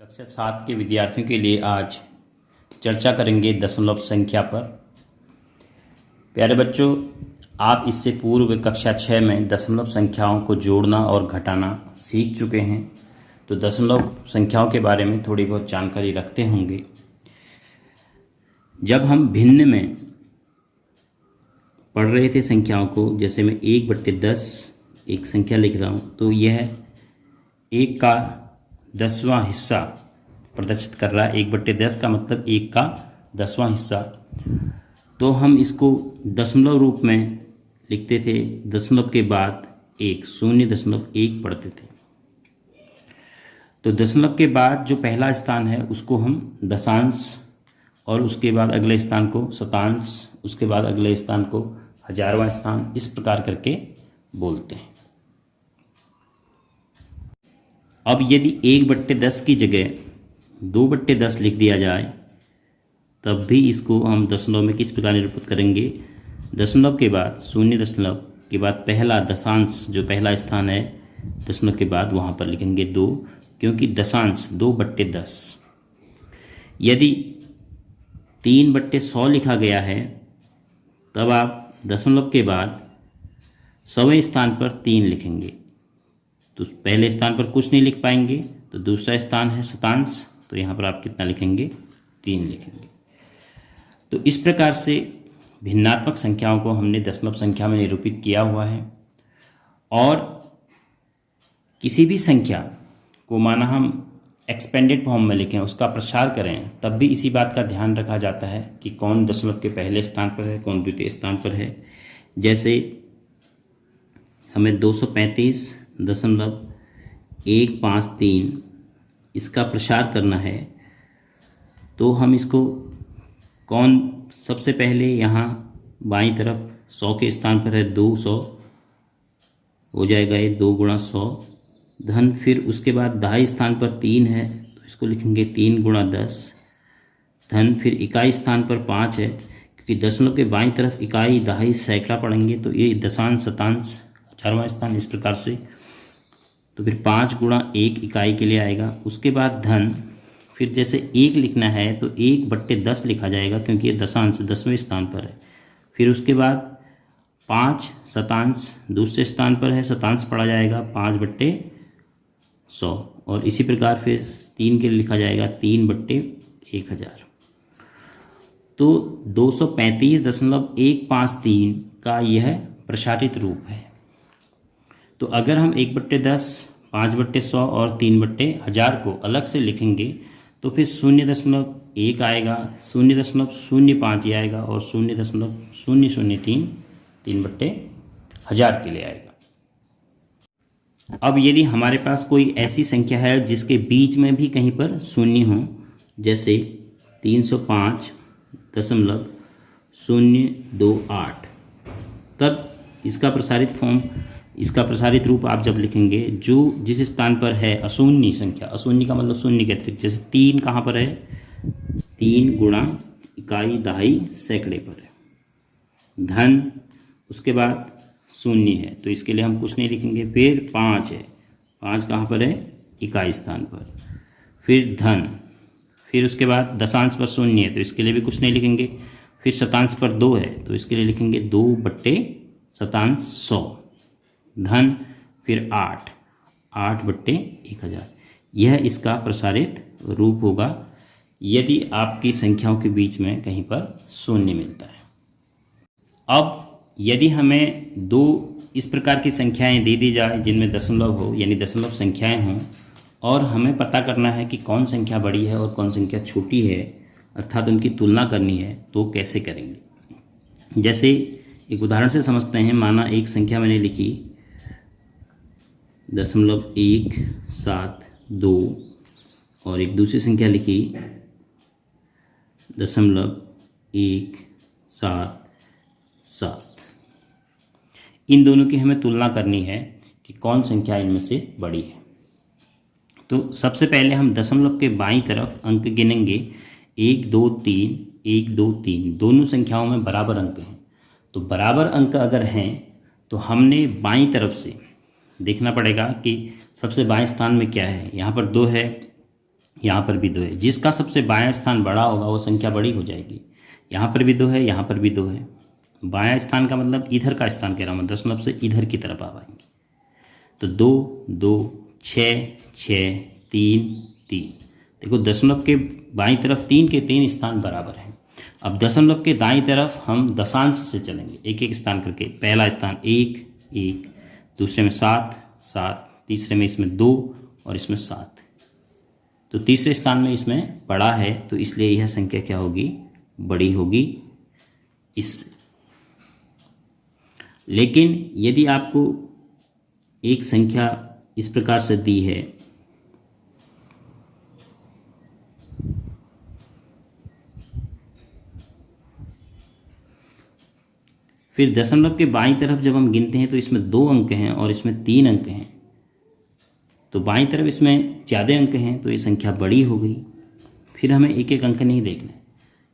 कक्षा 7 के विद्यार्थियों के लिए आज चर्चा करेंगे दशमलव संख्या पर। प्यारे बच्चों, आप इससे पूर्व कक्षा 6 में दशमलव संख्याओं को जोड़ना और घटाना सीख चुके हैं, तो दशमलव संख्याओं के बारे में थोड़ी बहुत जानकारी रखते होंगे। जब हम भिन्न में पढ़ रहे थे संख्याओं को, जैसे मैं 1/10 एक संख्या लिख रहा हूँ, तो यह 1 का 10वां हिस्सा प्रदर्शित कर रहा है। 1/10 का मतलब 1 का 10वां हिस्सा। तो हम इसको दशमलव रूप में लिखते थे, दशमलव के बाद 1, 0.1 पढ़ते थे। तो दशमलव के बाद जो पहला स्थान है उसको हम दशांश, और उसके बाद अगले स्थान को शतांश, उसके बाद अगले स्थान को हजारवां स्थान, इस प्रकार करके बोलते हैं। अब यदि 1/10 की जगह 2/10 लिख दिया जाए, तब भी इसको हम दशमलव में किस प्रकार निरूपित करेंगे? दशमलव के बाद 0 के बाद पहला दशांश, जो पहला स्थान है दशमलव के बाद, वहाँ पर लिखेंगे 2, क्योंकि दशांश 2/10। यदि 3/100 लिखा गया है, तब आप दशमलव के बाद 100वें स्थान पर 3 लिखेंगे। तो पहले स्थान पर कुछ नहीं लिख पाएंगे, तो दूसरा स्थान है शतांश, तो यहाँ पर आप कितना लिखेंगे? 3 लिखेंगे। तो इस प्रकार से भिन्नात्मक संख्याओं को हमने दशमलव संख्या में निरूपित किया हुआ है। और किसी भी संख्या को माना हम एक्सपेंडेड फॉर्म में लिखें, उसका प्रसार करें, तब भी इसी बात का ध्यान रखा जाता है कि कौन दशमलव के पहले स्थान पर है, कौन द्वितीय स्थान पर है। जैसे हमें 235.153 इसका प्रसार करना है, तो हम इसको कौन सबसे पहले यहाँ बाईं तरफ 100 के स्थान पर है, 200 हो जाएगा, ये 2 × 100 धन, फिर उसके बाद दहाई स्थान पर 3 है, तो इसको लिखेंगे 3 × 10 धन, फिर इकाई स्थान पर 5 है, क्योंकि दशमलव के बाईं तरफ इकाई, दहाई, सैकड़ा पढ़ेंगे, तो ये दशांश, शतांश, हजारवां स्थान, इस प्रकार से। तो फिर 5 × 1 इकाई के लिए आएगा। उसके बाद धन, फिर जैसे 1 लिखना है तो 1/10 लिखा जाएगा, क्योंकि ये दशांश 10वें स्थान पर है। फिर उसके बाद 5 शतांश दूसरे स्थान पर है, शतांश पढ़ा जाएगा 5/100, और इसी प्रकार फिर 3 के लिए लिखा जाएगा 3/1000। तो 235.153 का यह प्रसारित रूप है। तो अगर हम 1/10, 5/100 और 3/1000 को अलग से लिखेंगे, तो फिर 0.1 आएगा, 0.05 ही आएगा, और 0.003 3/1000 के लिए आएगा। अब यदि हमारे पास कोई ऐसी संख्या है जिसके बीच में भी कहीं पर शून्य हो, जैसे 305.028, तब इसका प्रसारित रूप आप जब लिखेंगे, जो जिस स्थान पर है अशून्य संख्या, अशून्य का मतलब शून्य के अतिरिक्त, जैसे 3 कहाँ पर है? 3 × इकाई, दहाई, सैकड़े पर है। धन, उसके बाद 0 है, तो इसके लिए हम कुछ नहीं लिखेंगे। फिर 5 है, 5 कहाँ पर है? इकाई स्थान पर। फिर धन, फिर उसके बाद दशांश पर 0 है, तो इसके लिए भी कुछ नहीं लिखेंगे। फिर शतांश पर 2 है, तो इसके लिए लिखेंगे 2/100 धन, फिर 8/1000। यह इसका प्रसारित रूप होगा यदि आपकी संख्याओं के बीच में कहीं पर शून्य मिलता है। अब यदि हमें 2 इस प्रकार की संख्याएं दे दी जाए जिनमें दशमलव हो, यानी दशमलव संख्याएं हों, और हमें पता करना है कि कौन संख्या बड़ी है और कौन संख्या छोटी है, अर्थात उनकी तुलना करनी है, तो कैसे करेंगे? जैसे एक उदाहरण से समझते हैं। माना एक संख्या मैंने लिखी 0.172, और एक दूसरी संख्या लिखी 0.177। इन दोनों की हमें तुलना करनी है कि कौन संख्या इनमें से बड़ी है। तो सबसे पहले हम दशमलव के बाईं तरफ अंक गिनेंगे। 1 2 3, 1 2 3 दोनों संख्याओं में बराबर अंक हैं। तो बराबर अंक अगर हैं, तो हमने बाईं तरफ से देखना पड़ेगा कि सबसे बाएं स्थान में क्या है। यहाँ पर 2 है, यहाँ पर भी 2 है। जिसका सबसे बायां स्थान बड़ा होगा वो संख्या बड़ी हो जाएगी। यहाँ पर भी 2 है, यहाँ पर भी 2 है। बायां स्थान का मतलब इधर का स्थान कह रहा हूँ मैं, दशमलव से इधर की तरफ आ पाएंगे। तो 2 2 6 6 3 3। देखो दशमलव के बाईं तरफ 3 के 3 स्थान बराबर हैं। अब दशमलव के दाईं तरफ हम दशांश से चलेंगे, एक एक स्थान करके। पहला स्थान 1 1, दूसरे में 7 7, तीसरे में इसमें 2 और इसमें 7। तो तीसरे स्थान में इसमें बड़ा है, तो इसलिए यह संख्या क्या होगी, बड़ी होगी इससे। लेकिन यदि आपको एक संख्या इस प्रकार से दी है, फिर दशमलव के बाईं तरफ जब हम गिनते हैं तो इसमें 2 अंक हैं और इसमें 3 अंक हैं, तो बाईं तरफ इसमें ज़्यादा अंक हैं तो ये संख्या बड़ी हो गई। फिर हमें एक एक अंक नहीं देखना है,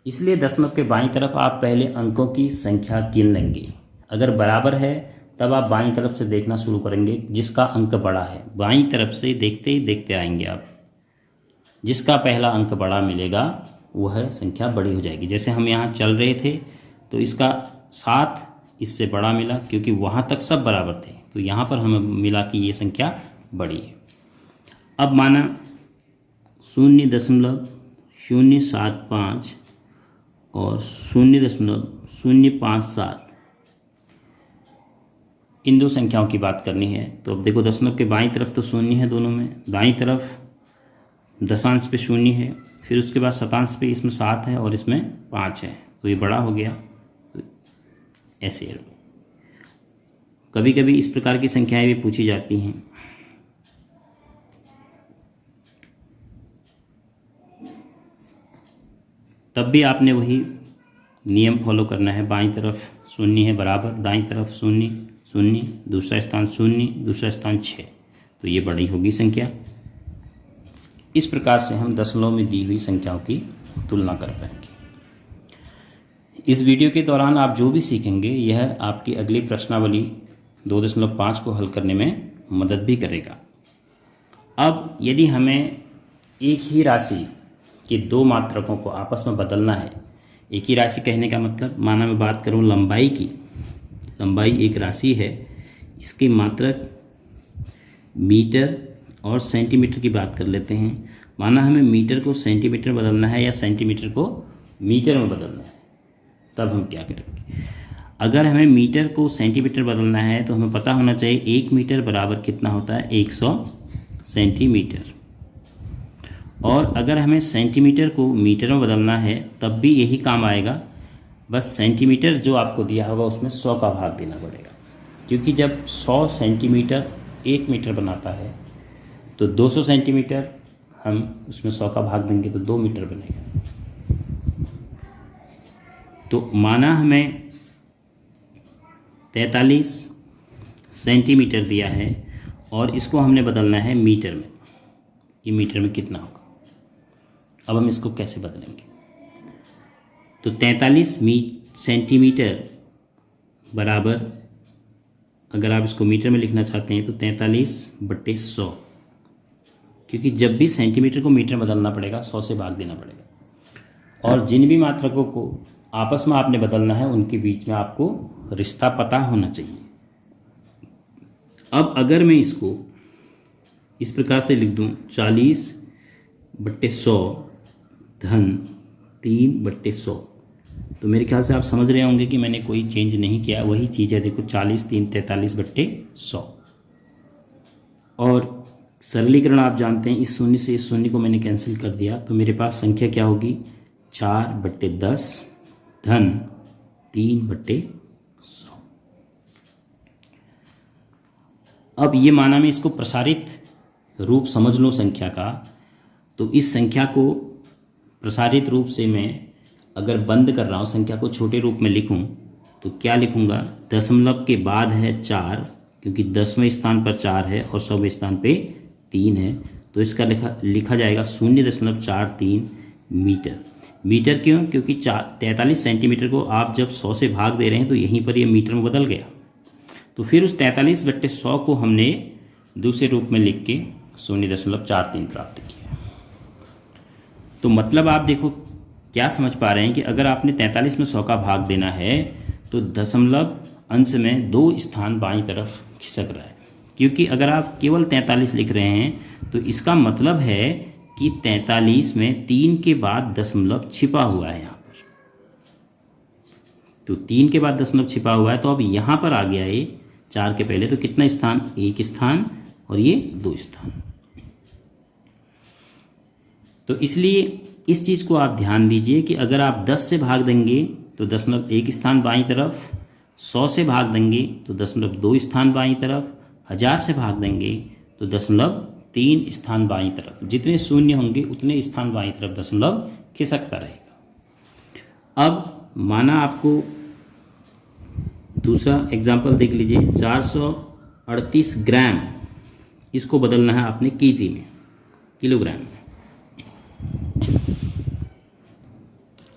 इसलिए दशमलव के बाईं तरफ आप पहले अंकों की संख्या गिन लेंगे। अगर बराबर है तब आप बाईं तरफ से देखना शुरू करेंगे, जिसका अंक बड़ा है बाईं तरफ से देखते ही देखते आएंगे आप। जिसका पहला अंक बड़ा मिलेगा वह संख्या बड़ी हो जाएगी। जैसे हम यहाँ चल रहे थे तो इसका 7 इससे बड़ा मिला, क्योंकि वहाँ तक सब बराबर थे, तो यहाँ पर हमें मिला कि ये संख्या बड़ी है। अब माना 0.075 और 0.057, इन 2 संख्याओं की बात करनी है। तो अब देखो दशमलव के बाईं तरफ तो 0 है दोनों में, दाईं तरफ दशांश पे 0 है, फिर उसके बाद शतांश पे इसमें 7 है और इसमें 5 है, तो ये बड़ा हो गया। तो ऐसे कभी कभी इस प्रकार की संख्याएं भी पूछी जाती हैं। तब भी आपने वही नियम फॉलो करना है। बाईं तरफ 0 है बराबर, दाईं तरफ 0 0, दूसरा स्थान 0, दूसरा स्थान 6, तो ये बड़ी होगी संख्या। इस प्रकार से हम दशमलव में दी हुई संख्याओं की तुलना कर पाएंगे। इस वीडियो के दौरान आप जो भी सीखेंगे यह आपकी अगली प्रश्नावली 2.5 को हल करने में मदद भी करेगा। अब यदि हमें एक ही राशि के 2 मात्रकों को आपस में बदलना है, एक ही राशि कहने का मतलब, माना मैं बात करूं लंबाई की, लंबाई एक राशि है, इसके मात्रक मीटर और सेंटीमीटर की बात कर लेते हैं। माना हमें मीटर को सेंटीमीटर बदलना है या सेंटीमीटर को मीटर में बदलना है, तब हम क्या करेंगे। अगर हमें मीटर को सेंटीमीटर बदलना है तो हमें पता होना चाहिए 1 मीटर बराबर कितना होता है, 100 सेंटीमीटर। और अगर हमें सेंटीमीटर को मीटर में बदलना है तब भी यही काम आएगा, बस सेंटीमीटर जो आपको दिया होगा उसमें 100 का भाग देना पड़ेगा, क्योंकि जब 100 सेंटीमीटर 1 मीटर बनाता है तो 200 सेंटीमीटर हम उसमें 100 का भाग देंगे तो 2 मीटर बनेगा। तो माना हमें 43 सेंटीमीटर दिया है और इसको हमने बदलना है मीटर में, ये मीटर में कितना होगा। अब हम इसको कैसे बदलेंगे, तो 43 सेंटीमीटर बराबर, अगर आप इसको मीटर में लिखना चाहते हैं तो 43/100, क्योंकि जब भी सेंटीमीटर को मीटर में बदलना पड़ेगा 100 से भाग देना पड़ेगा। और जिन भी मात्रकों को आपस में आपने बदलना है उनके बीच में आपको रिश्ता पता होना चाहिए। अब अगर मैं इसको इस प्रकार से लिख दूं, 40/100 धन 3/100, तो मेरे ख्याल से आप समझ रहे होंगे कि मैंने कोई चेंज नहीं किया, वही चीज़ है। देखो 40 3 43/100। और सरलीकरण आप जानते हैं, इस 0 से इस 0 को मैंने कैंसिल कर दिया, तो मेरे पास संख्या क्या होगी, 4/10 धन 3/100। अब ये माना मैं इसको प्रसारित रूप समझ लूँ संख्या का, तो इस संख्या को प्रसारित रूप से मैं अगर बंद कर रहा हूँ, संख्या को छोटे रूप में लिखूँ तो क्या लिखूँगा, दशमलव के बाद है 4, क्योंकि 10वें स्थान पर 4 है और 100वें स्थान पे 3 है, तो इसका लिखा जाएगा 0.43 मीटर। मीटर क्यों, क्योंकि 43 सेंटीमीटर को आप जब 100 से भाग दे रहे हैं तो यहीं पर ये मीटर में बदल गया। तो फिर उस 43/100 को हमने दूसरे रूप में लिख के 0.43 प्राप्त किया। तो मतलब आप देखो क्या समझ पा रहे हैं कि अगर आपने 43 में 100 का भाग देना है तो दशमलव अंश में 2 स्थान बाईं तरफ खिसक रहा है, क्योंकि अगर आप केवल 43 लिख रहे हैं तो इसका मतलब है कि 43 में 3 के बाद दशमलव छिपा हुआ है यहाँ पर। तो 3 के बाद दशमलव छिपा हुआ है, तो अब यहाँ पर आ गया ये 4 के पहले, तो कितना स्थान, 1 स्थान, और ये 2 स्थान। तो इसलिए इस चीज़ को आप ध्यान दीजिए कि अगर आप 10 से भाग देंगे तो दशमलव 1 स्थान बाईं तरफ, 100 से भाग देंगे तो दशमलव 2 स्थान बाईं तरफ, 1000 से भाग देंगे तो दशमलव 3 स्थान बाईं तरफ। जितने शून्य होंगे उतने स्थान बाईं तरफ दशमलव खिसकता रहेगा। अब माना आपको दूसरा एग्जाम्पल देख लीजिए, 438 ग्राम, इसको बदलना है आपने केजी में, किलोग्राम में।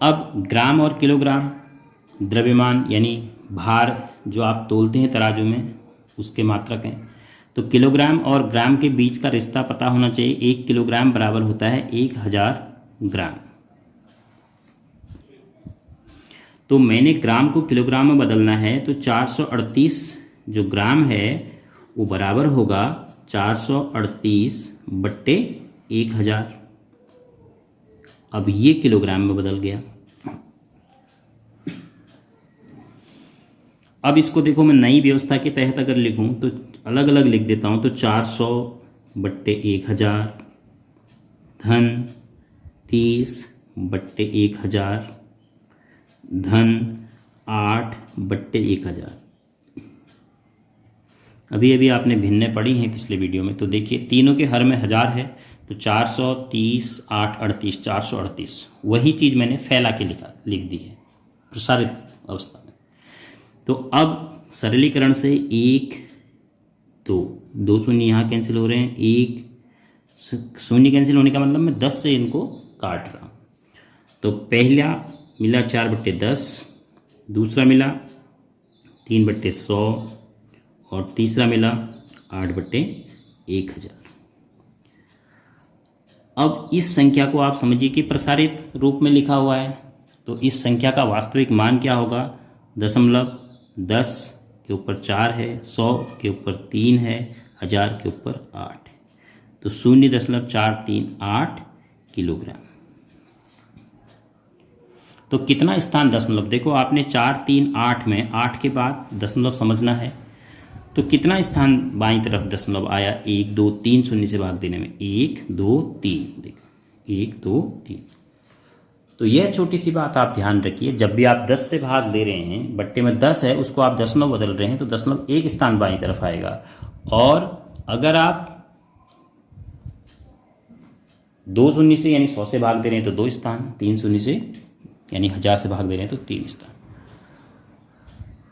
अब ग्राम और किलोग्राम द्रव्यमान यानी भार जो आप तोलते हैं तराजू में, उसके मात्रक हैं। तो किलोग्राम और ग्राम के बीच का रिश्ता पता होना चाहिए। 1 किलोग्राम बराबर होता है 1000 ग्राम। तो मैंने ग्राम को किलोग्राम में बदलना है, तो 438 जो ग्राम है वो बराबर होगा 438/1000। अब ये किलोग्राम में बदल गया। अब इसको देखो, मैं नई व्यवस्था के तहत अगर लिखूं तो अलग अलग लिख देता हूं। तो 400/1000 धन 30/1000 धन 8/1000। अभी अभी आपने भिन्नें पढ़ी हैं पिछले वीडियो में, तो देखिए तीनों के हर में 1000 है, तो 430, 8, 38, 438। वही चीज़ मैंने फैला के लिख दी है प्रसारित अवस्था में। तो अब सरलीकरण से 1, 2 शून्य यहाँ कैंसिल हो रहे हैं, 1 शून्य कैंसिल होने का मतलब मैं 10 से इनको काट रहा हूँ। तो पहला मिला 4/10, दूसरा मिला 3/100 और तीसरा मिला 8/1000। अब इस संख्या को आप समझिए कि प्रसारित रूप में लिखा हुआ है, तो इस संख्या का वास्तविक मान क्या होगा, दशमलव 10 के ऊपर 4 है, 100 के ऊपर 3 है, 1000 के ऊपर 8 है, तो 0.438 किलोग्राम। तो कितना स्थान दशमलव, देखो आपने 4, 3, 8 में 8 के बाद दशमलव समझना है, तो कितना स्थान बाईं तरफ दशमलव आया, 1, 2, 3 शून्य से भाग देने में, 1, 2, 3, देखो 1, 2, 3। तो यह छोटी सी बात आप ध्यान रखिए, जब भी आप 10 से भाग दे रहे हैं, बट्टे में 10 है उसको आप दशमलव बदल रहे हैं, तो दशमलव 1 स्थान बाईं तरफ आएगा। और अगर आप 2 शून्य से यानी 100 से भाग दे रहे हैं तो 2 स्थान, 3 शून्य से यानी 1000 से भाग दे रहे हैं तो 3 स्थान।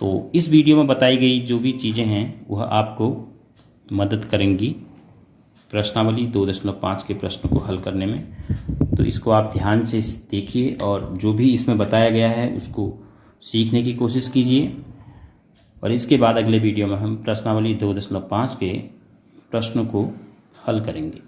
तो इस वीडियो में बताई गई जो भी चीज़ें हैं वह आपको मदद करेंगी प्रश्नावली 2.5 के प्रश्न को हल करने में। तो इसको आप ध्यान से देखिए और जो भी इसमें बताया गया है उसको सीखने की कोशिश कीजिए। और इसके बाद अगले वीडियो में हम प्रश्नावली 2.5 के प्रश्नों को हल करेंगे।